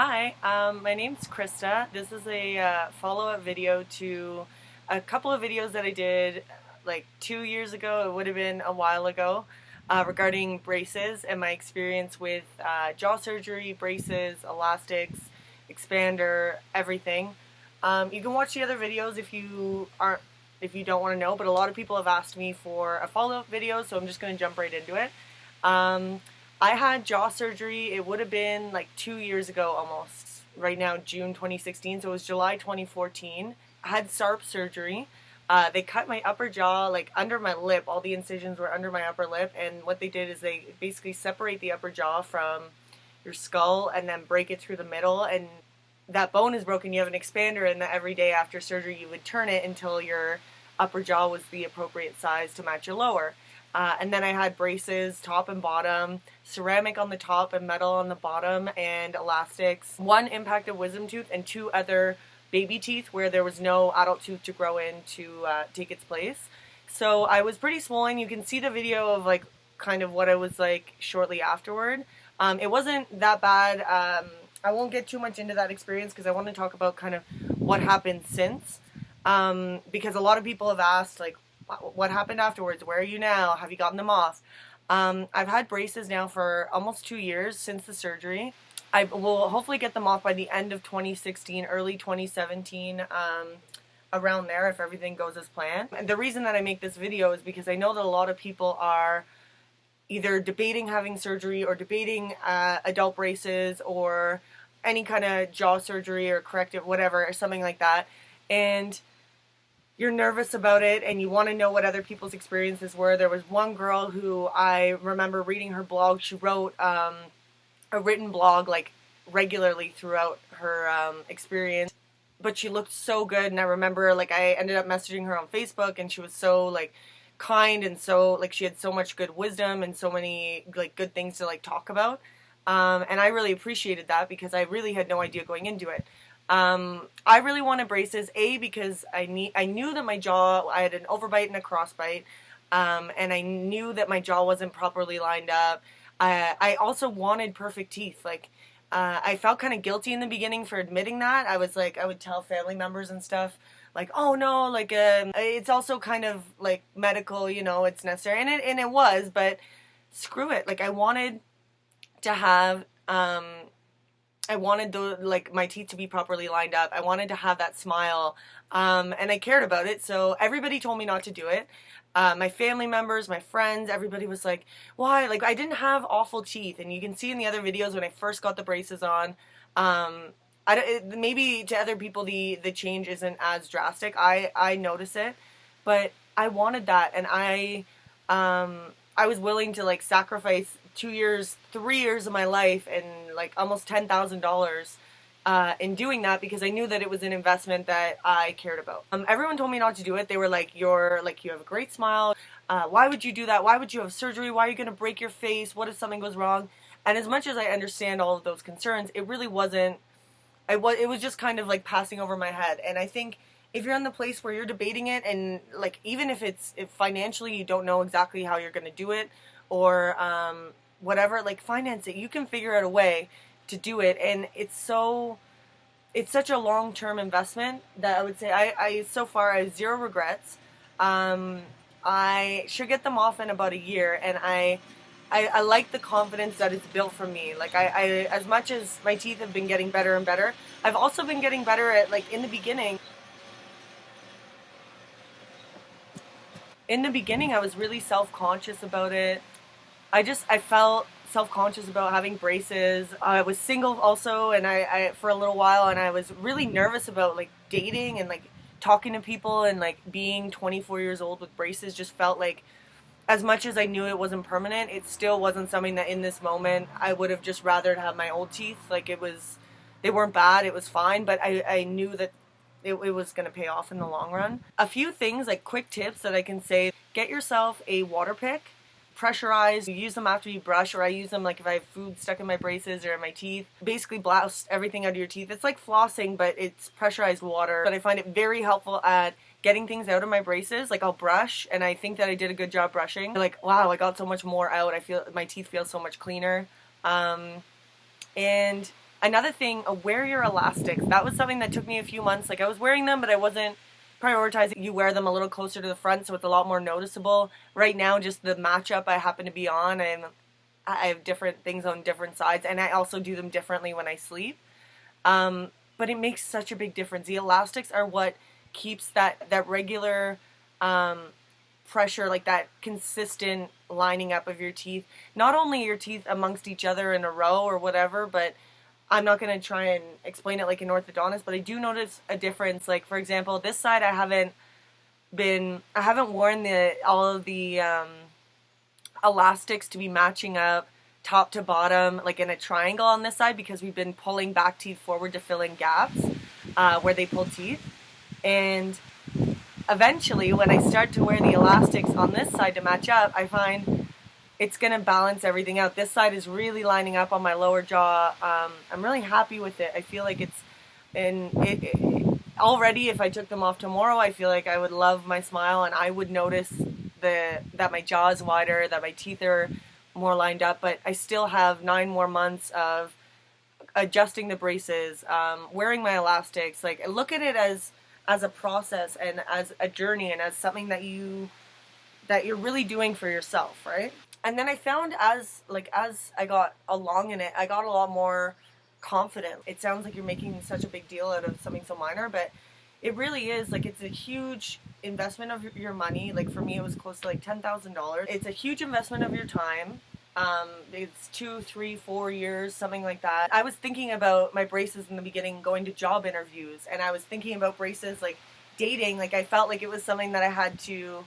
Hi, my name's Krista. This is a follow-up video to a couple of videos that I did like 2 years ago. It would have been a while ago, regarding braces and my experience with jaw surgery, braces, elastics, expander, everything. You can watch the other videos if you don't want to know, but a lot of people have asked me for a follow-up video, so I'm just going to jump right into it. I had jaw surgery. It would have been like 2 years ago almost. Right now, June 2016, so it was July 2014. I had SARPE surgery. They cut my upper jaw, like under my lip. All the incisions were under my upper lip, and what they did is they basically separate the upper jaw from your skull and then break it through the middle, and that bone is broken. You have an expander, and every day after surgery you would turn it until your upper jaw was the appropriate size to match your lower. And then I had braces, top and bottom, ceramic on the top and metal on the bottom, and elastics. One impacted wisdom tooth and two other baby teeth where there was no adult tooth to grow in to take its place. So I was pretty swollen. You can see the video of like kind of what I was like shortly afterward. It wasn't that bad. I won't get too much into that experience because I want to talk about kind of what happened since. Because a lot of people have asked like, what happened afterwards? Where are you now? Have you gotten them off? I've had braces now for almost 2 years since the surgery. I will hopefully get them off by the end of 2016, early 2017, around there if everything goes as planned. And the reason that I make this video is because I know that a lot of people are either debating having surgery or debating adult braces or any kind of jaw surgery or corrective, whatever, or something like that. And you're nervous about it and you want to know what other people's experiences were. There was one girl who I remember reading her blog. She wrote a written blog like regularly throughout her experience, but she looked so good. And I remember like I ended up messaging her on Facebook, and she was so like kind and so like she had so much good wisdom and so many like good things to like talk about. And I really appreciated that because I really had no idea going into it. I really wanted braces, because I knew that my jaw, I had an overbite and a crossbite, and I knew that my jaw wasn't properly lined up. I also wanted perfect teeth. Like, I felt kind of guilty in the beginning for admitting that. I was like, I would tell family members and stuff, like, oh no, like, it's also kind of like medical, you know, it's necessary, and it was, but screw it. Like, I wanted to have, I wanted like my teeth to be properly lined up. I wanted to have that smile, and I cared about it. So everybody told me not to do it. My family members, my friends, everybody was like, "Why?" Like I didn't have awful teeth, and you can see in the other videos when I first got the braces on. Maybe to other people the change isn't as drastic. I notice it, but I wanted that, and I was willing to like sacrifice 2 years, 3 years of my life and like almost $10,000 in doing that because I knew that it was an investment that I cared about. Everyone told me not to do it. They were like, you have a great smile. Why would you do that? Why would you have surgery? Why are you going to break your face? What if something goes wrong? And as much as I understand all of those concerns, it really wasn't, it was just kind of like passing over my head. And I think if you're in the place where you're debating it, and like even if financially you don't know exactly how you're going to do it, or whatever, like finance it. You can figure out a way to do it, and it's such a long-term investment that I would say I so far I have zero regrets. I should get them off in about a year, and I like the confidence that it's built for me. Like I as much as my teeth have been getting better and better, I've also been getting better at like in the beginning. In the beginning, I was really self-conscious about it. I felt self-conscious about having braces. I was single also, and I for a little while, and I was really nervous about like dating and like talking to people, and like being 24 years old with braces just felt like, as much as I knew it wasn't permanent, it still wasn't something that in this moment I would have just rather have my old teeth. Like they weren't bad, it was fine, but I knew that it was going to pay off in the long run. A few things, like quick tips that I can say: get yourself a water pick. Pressurized. You use them after you brush, or I use them like if I have food stuck in my braces or in my teeth. Basically blast everything out of your teeth. It's like flossing, but it's pressurized water. But I find it very helpful at getting things out of my braces. Like I'll brush, and I think that I did a good job brushing. Like, wow, I got so much more out. I feel my teeth feel so much cleaner. And Another thing, wear your elastics. That was something that took me a few months. Like I was wearing them, but I wasn't prioritizing. You wear them a little closer to the front, so it's a lot more noticeable. Right now, just the matchup I happen to be on, and I have different things on different sides, and I also do them differently when I sleep. But it makes such a big difference. The elastics are what keeps that regular pressure, like that consistent lining up of your teeth. Not only your teeth amongst each other in a row or whatever, but I'm not going to try and explain it like an orthodontist, but I do notice a difference. Like, for example, this side I haven't worn all of the elastics to be matching up top to bottom, like in a triangle on this side, because we've been pulling back teeth forward to fill in gaps where they pull teeth. And eventually, when I start to wear the elastics on this side to match up, I find it's going to balance everything out. This side is really lining up on my lower jaw. I'm really happy with it. I feel like it's already, if I took them off tomorrow, I feel like I would love my smile, and I would notice that my jaw is wider, that my teeth are more lined up. But I still have 9 more months of adjusting the braces, wearing my elastics. Like, look at it as a process and as a journey and as something that you're really doing for yourself, right? And then I found as I got along in it, I got a lot more confident. It sounds like you're making such a big deal out of something so minor, but it really is. Like, it's a huge investment of your money. Like, for me, it was close to like $10,000. It's a huge investment of your time. It's 2, 3, 4 years, something like that. I was thinking about my braces in the beginning, going to job interviews, and I was thinking about braces like dating. Like, I felt like it was something that I had to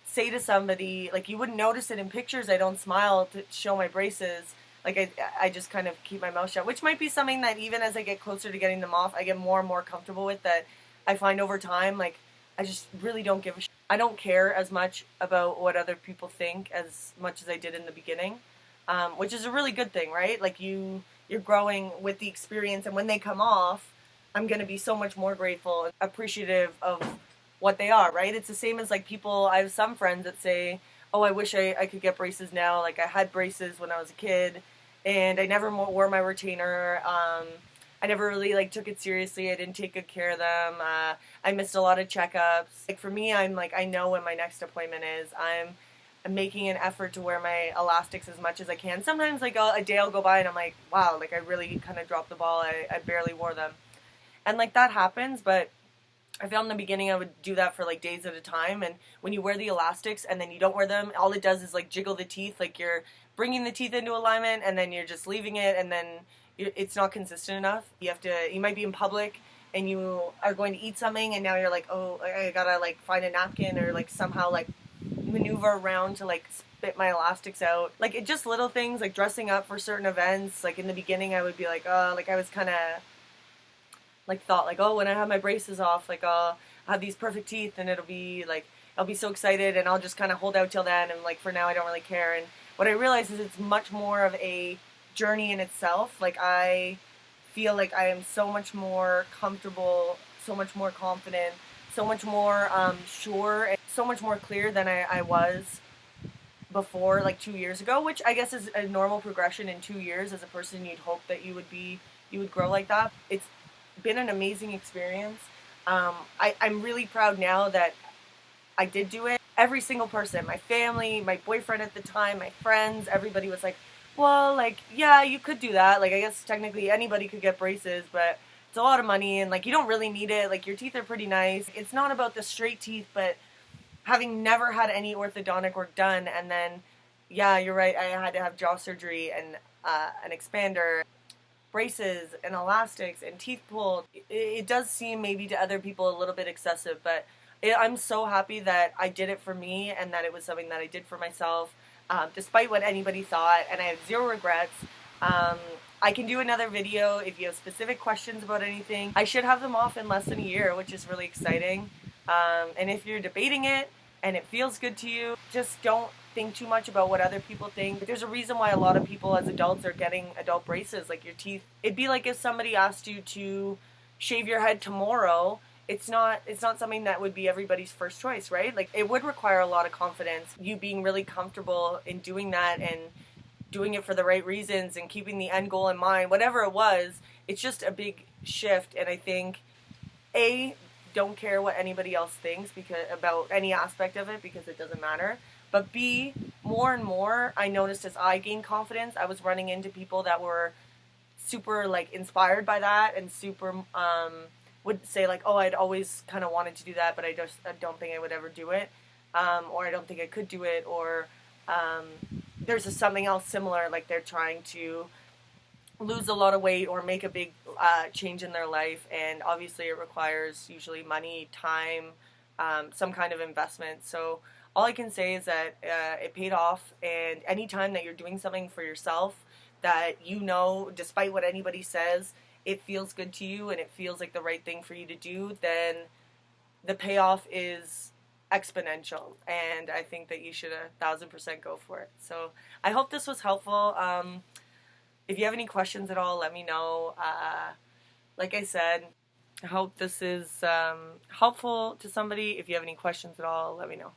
say to somebody. Like, you wouldn't notice it in pictures. I don't smile to show my braces. Like, I just kind of keep my mouth shut, which might be something that even as I get closer to getting them off, I get more and more comfortable with. That I find over time, like, I just really don't give a shit. I don't care as much about what other people think as much as I did in the beginning, which is a really good thing, right? Like, you're growing with the experience, and when they come off, I'm going to be so much more grateful and appreciative of what they are, right? It's the same as, like, people, I have some friends that say, oh, I wish I could get braces now. Like, I had braces when I was a kid, and I never wore my retainer. I never really, like, took it seriously. I didn't take good care of them. I missed a lot of checkups. Like, for me, I'm like, I know when my next appointment is. I'm making an effort to wear my elastics as much as I can. Sometimes, like, a day will go by and I'm like, wow, like, I really kind of dropped the ball. I barely wore them. And, like, that happens, but I found in the beginning I would do that for like days at a time, and when you wear the elastics and then you don't wear them, all it does is like jiggle the teeth. Like, you're bringing the teeth into alignment and then you're just leaving it, and then it's not consistent enough. You might be in public and you are going to eat something, and now you're like, oh, I gotta like find a napkin or like somehow like maneuver around to like spit my elastics out. Like, it just little things, like dressing up for certain events. Like, in the beginning I would be like, oh, like I was kind of like thought like, oh, when I have my braces off, like I'll have these perfect teeth and it'll be like, I'll be so excited and I'll just kind of hold out till then, and like for now I don't really care. And what I realized is it's much more of a journey in itself. Like, I feel like I am so much more comfortable, so much more confident, so much more sure, and so much more clear than I was before, like 2 years ago, which I guess is a normal progression in 2 years. As a person, you'd hope that you would grow like that. It's been an amazing experience. I'm really proud now that I did do it. Every single person, my family, my boyfriend at the time, my friends, everybody was like, well, like, yeah, you could do that. Like, I guess technically anybody could get braces, but it's a lot of money, and like, you don't really need it. Like, your teeth are pretty nice. It's not about the straight teeth, but having never had any orthodontic work done, and then, yeah, you're right, I had to have jaw surgery and an expander, braces and elastics and teeth pulled. It does seem maybe to other people a little bit excessive, but I'm so happy that I did it for me and that it was something that I did for myself, despite what anybody thought, and I have zero regrets. I can do another video if you have specific questions about anything. I should have them off in less than a year, which is really exciting. And if you're debating it and it feels good to you, just don't think too much about what other people think. There's a reason why a lot of people as adults are getting adult braces. Like, your teeth, it'd be like if somebody asked you to shave your head tomorrow. It's not something that would be everybody's first choice, right? Like, it would require a lot of confidence, you being really comfortable in doing that and doing it for the right reasons and keeping the end goal in mind. Whatever it was, it's just a big shift. And I think, don't care what anybody else thinks because about any aspect of it, because it doesn't matter. But B, more and more I noticed as I gained confidence, I was running into people that were super like inspired by that, and super would say like, oh, I'd always kind of wanted to do that, but I don't think I would ever do it, or I don't think I could do it, or there's something else similar, like they're trying to lose a lot of weight or make a big change in their life, and obviously it requires usually money, time, some kind of investment. So all I can say is that it paid off, and anytime that you're doing something for yourself that despite what anybody says, it feels good to you and it feels like the right thing for you to do, then the payoff is exponential, and I think that you should 1,000% go for it. So I hope this was helpful. If you have any questions at all, let me know. Like I said, I hope this is helpful to somebody. If you have any questions at all, let me know.